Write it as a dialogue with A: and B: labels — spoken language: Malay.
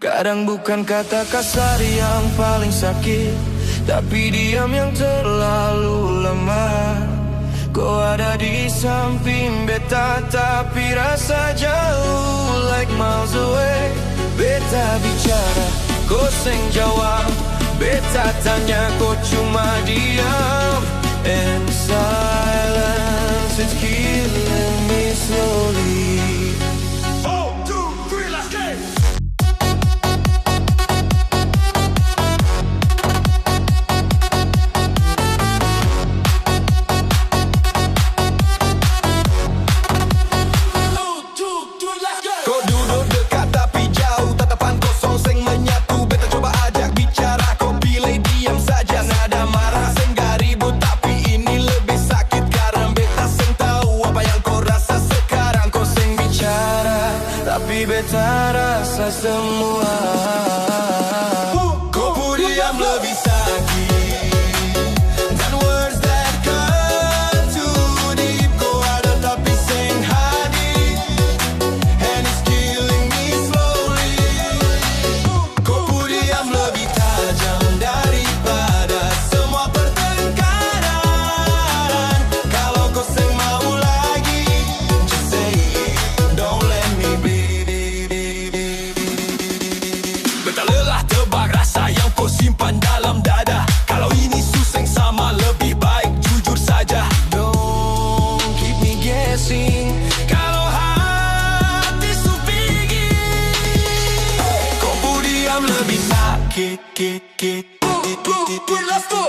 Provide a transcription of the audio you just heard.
A: Kadang bukan kata kasar yang paling sakit, tapi diam yang terlalu lama. Kau ada di samping beta, tapi rasa jauh, like miles away. Beta bicara, kau seng jawab. Beta tanya, kau cuma diam. And silence is killing me slowly. Tapi beta rasa semua. Kau pun diam lebih sakit dan words that cut too deep. Kau ada tapi sing hadir, and it's killing me slowly. Kau pun diam lebih tajam daripada semua pertengkaran. Kalau kau sing mau lagi, just say it, don't let me be. Simpan dalam dada. Kalau ini suseng sama, lebih baik jujur saja. Don't keep me guessing. Kalau hati supigi, kau pun diam lebih sakit. Let's go.